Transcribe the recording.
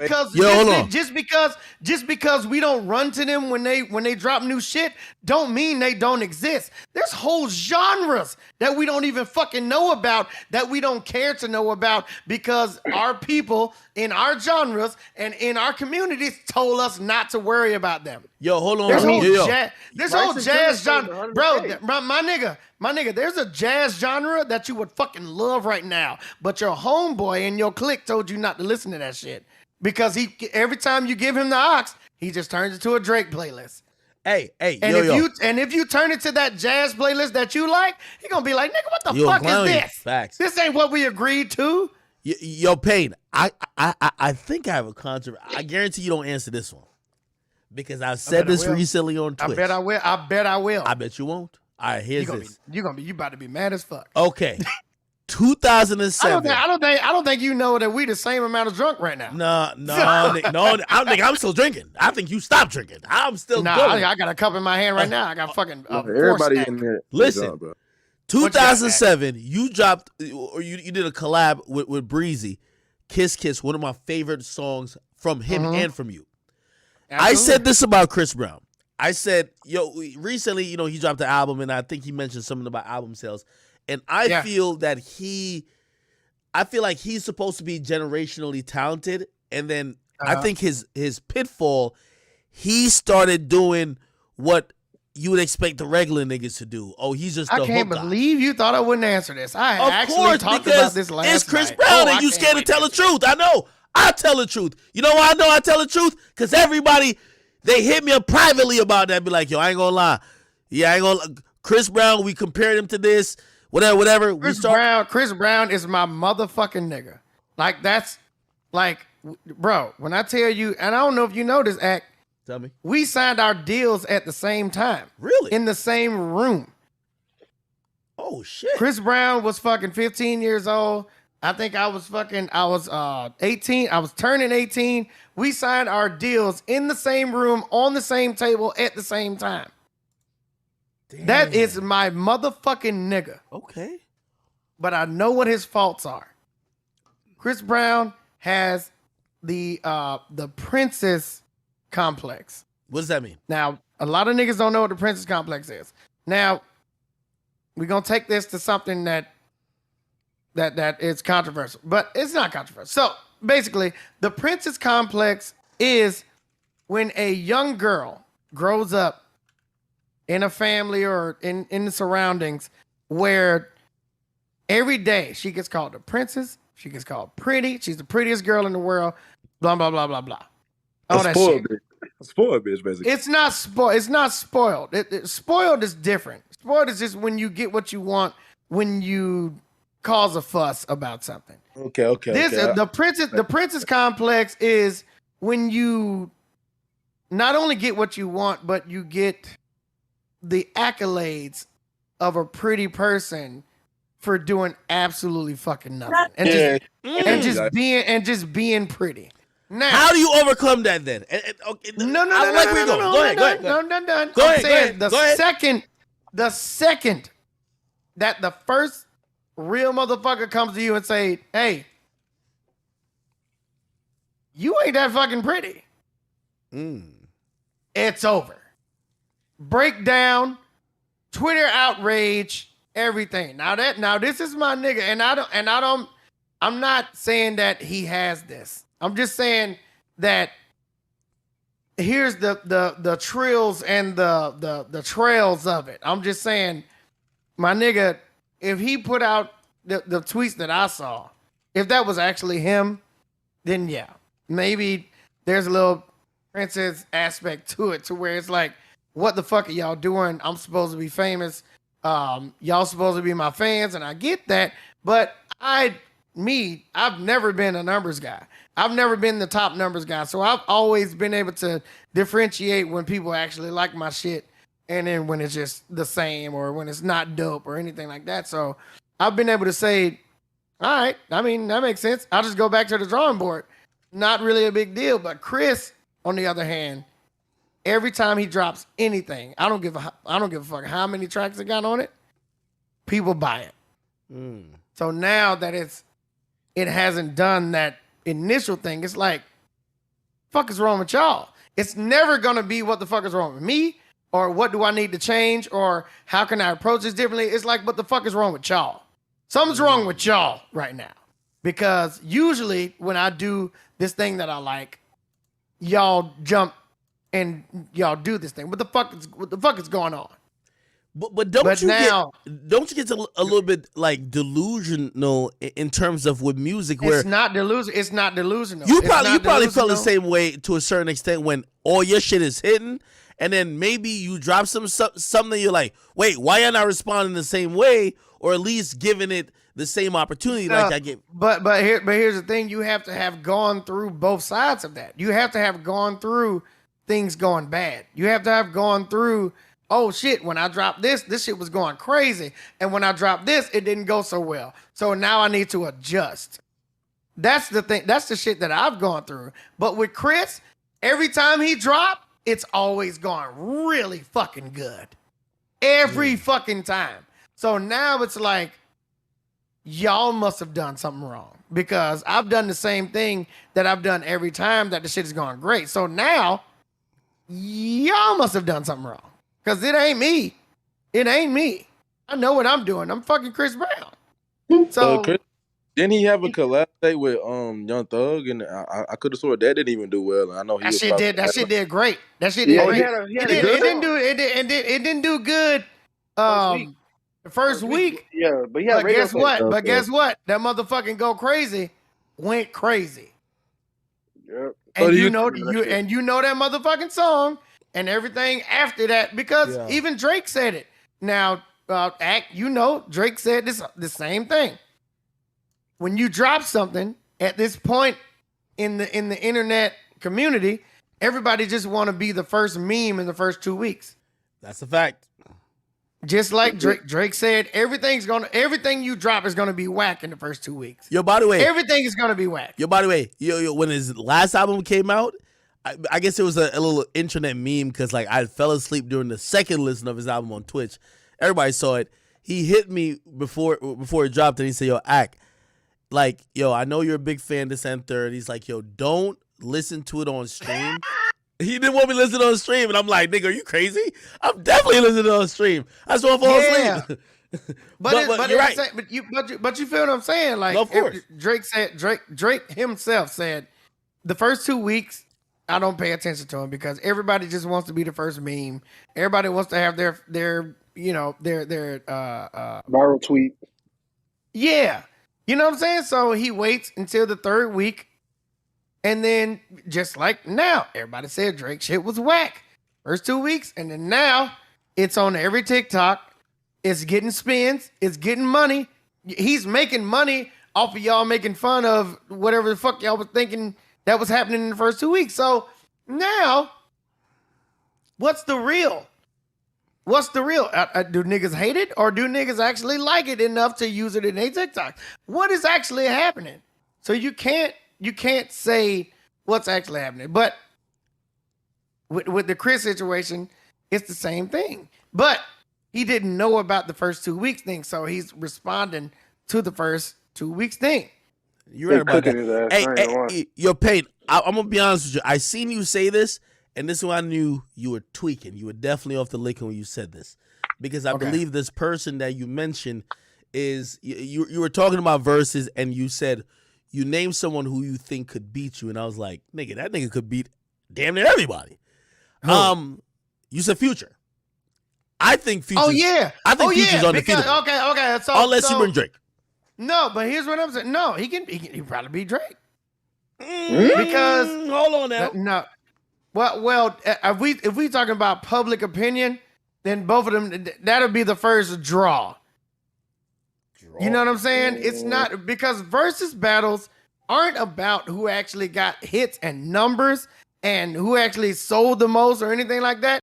Because Hold on. just because we don't run to them when they drop new shit, don't mean they don't exist. There's whole genres that we don't even fucking know about, that we don't care to know about, because our people in our genres and in our communities told us not to worry about them. Hold on. There's whole jazz genre, bro. My nigga, there's a jazz genre that you would fucking love right now, but your homeboy and your clique told you not to listen to that shit. Because every time you give him the ox, he just turns it to a Drake playlist. If you turn it to that jazz playlist that you like, he gonna be like, nigga, what the fuck is this? Facts. This ain't what we agreed to. Pain. I think I have a controversy. I guarantee you don't answer this one, because I've said this recently on Twitch. I bet I will. I bet you won't. All right, here's this. You about to be mad as fuck. Okay. 2007. I don't think you know that we the same amount of drunk right now. No. I don't think I'm still drinking. I think you stopped drinking. I'm still going. I got a cup in my hand right now. I got fucking everybody in there. Listen, 2007, you dropped, or you did a collab with Breezy, Kiss Kiss, one of my favorite songs from him and from you. Absolutely. I said this about Chris Brown. I said, recently, he dropped the album, and I think he mentioned something about album sales. And I feel that he's supposed to be generationally talented. And then I think his pitfall, he started doing what you would expect the regular niggas to do. Oh, he's just I can't believe you thought I wouldn't answer this. I actually talked about this last night. It's Chris Brown and you scared to tell the truth. I know. I tell the truth. You know why I know I tell the truth? Because everybody, they hit me up privately about that. Be like, I ain't gonna lie. Yeah, I ain't gonna Chris Brown, we compared him to this. Whatever. Chris Brown is my motherfucking nigga. Like, that's like, bro, when I tell you, and I don't know if you know this, Act. Tell me. We signed our deals at the same time. Really? In the same room. Oh, shit. Chris Brown was fucking 15 years old. I think I was 18. I was turning 18. We signed our deals in the same room, on the same table, at the same time. Damn. That is my motherfucking nigga. Okay. But I know what his faults are. Chris Brown has the princess complex. What does that mean? Now, a lot of niggas don't know what the princess complex is. Now, we're going to take this to something that is controversial, but it's not controversial. So, basically, the princess complex is when a young girl grows up in a family or in the surroundings where every day she gets called a princess, she gets called pretty, she's the prettiest girl in the world, blah, blah, blah, blah, blah. All that shit. A spoiled bitch, basically. It's not spoiled. It's not spoiled. Spoiled is different. Spoiled is just when you get what you want, when you cause a fuss about something. Okay. The princess complex is when you not only get what you want, but you get the accolades of a pretty person for doing absolutely fucking nothing and just being pretty. Now, how do you overcome that then? No. Go ahead. Go ahead. The second that the first real motherfucker comes to you and say, "Hey, you ain't that fucking pretty," it's over. Breakdown, Twitter outrage, everything. Now this is my nigga, and I'm not saying that he has this. I'm just saying that here's the trills and the trails of it. I'm just saying, my nigga, if he put out the tweets that I saw, if that was actually him, then yeah, maybe there's a little princess aspect to it, to where it's like, what the fuck are y'all doing? I'm supposed to be famous. Y'all supposed to be my fans, and I get that. But I've never been a numbers guy. I've never been the top numbers guy. So I've always been able to differentiate when people actually like my shit, and then when it's just the same, or when it's not dope or anything like that. So I've been able to say, all right, I mean, that makes sense. I'll just go back to the drawing board. Not really a big deal. But Chris, on the other hand, every time he drops anything, I don't give a fuck how many tracks it got on it. People buy it. So now that it hasn't done that initial thing, it's like, Fuck is wrong with y'all? It's never gonna be what the fuck is wrong with me, or what do I need to change, or how can I approach this differently? It's like, what the fuck is wrong with y'all? Something's wrong with y'all right now. Because usually when I do this thing that I like, y'all jump and y'all do this thing. What the fuck is going on? But don't you get a little bit like delusional in terms of with music where it's not delusional. You probably felt the same way to a certain extent when all your shit is hitting, and then maybe you drop something you're like, wait, why am I not responding the same way, or at least giving it the same opportunity like I get. But here's the thing: you have to have gone through both sides of that. You have to have gone through things going bad. You have to have gone through, oh shit, when I dropped this shit was going crazy, and when I dropped this, it didn't go so well. So now I need to adjust. That's the thing. That's the shit that I've gone through. But with Chris, every time he dropped, it's always gone really fucking good. Every fucking time. So now it's like, y'all must have done something wrong, because I've done the same thing that I've done every time that the shit has gone great. So now y'all must have done something wrong, because it ain't me. It ain't me. I know what I'm doing. I'm fucking Chris Brown. So Chris, didn't he have a collab with Young Thug? And I could have sworn that didn't even do well. I know he that shit did. That shit did great. That shit did great. It didn't do good. The first week. Yeah, but guess what? But guess what? That motherfucking Go Crazy went crazy. Yep. And you know that motherfucking song and everything after that, because even Drake said it. Now, Drake said the same thing. When you drop something at this point in the internet community, everybody just want to be the first meme in the first 2 weeks. That's a fact. Just like Drake said, everything you drop is gonna be whack in the first 2 weeks. Yo, by the way, everything is gonna be whack. Yo, by the way, when his last album came out, I guess it was a little internet meme because like I fell asleep during the second listen of his album on Twitch. Everybody saw it. He hit me before it dropped, and he said, "Yo, Ak, like, yo, I know you're a big fan of this and third." He's like, "Yo, don't listen to it on stream." He didn't want me to listen on stream, and I'm like, "Nigga, are you crazy? I'm definitely listening on stream. I just want to fall asleep." But you're right. But you feel what I'm saying? Like, no, of course. Drake himself said, the first 2 weeks, I don't pay attention to him because everybody just wants to be the first meme. Everybody wants to have their viral tweet. Yeah, you know what I'm saying. So he waits until the third week. And then, just like now, everybody said Drake shit was whack. First 2 weeks, and then now it's on every TikTok. It's getting spins. It's getting money. He's making money off of y'all making fun of whatever the fuck y'all was thinking that was happening in the first 2 weeks. So now, what's the real? What's the real? Do niggas hate it, or do niggas actually like it enough to use it in their TikTok? What is actually happening? So you can't say what's actually happening. But with the Chris situation, it's the same thing. But he didn't know about the first 2 weeks thing, so he's responding to the first 2 weeks thing. You're right about that. Hey, yo, Payne, I'm going to be honest with you. I seen you say this, and this is when I knew you were tweaking. You were definitely off the lick when you said this. Because I believe this person that you mentioned is, you were talking about verses, and you said, you named someone who you think could beat you, and I was like, nigga, that nigga could beat damn near everybody. You said Future. I think Future. Oh yeah. I think Future's undefeatable. Okay. So unless you bring Drake. No, but here's what I'm saying. No, he probably beat Drake. Because hold on now. No. Well, if we talking about public opinion, then both of them, that'll be the first draw. You know what I'm saying? It's not, because versus battles aren't about who actually got hits and numbers and who actually sold the most or anything like that.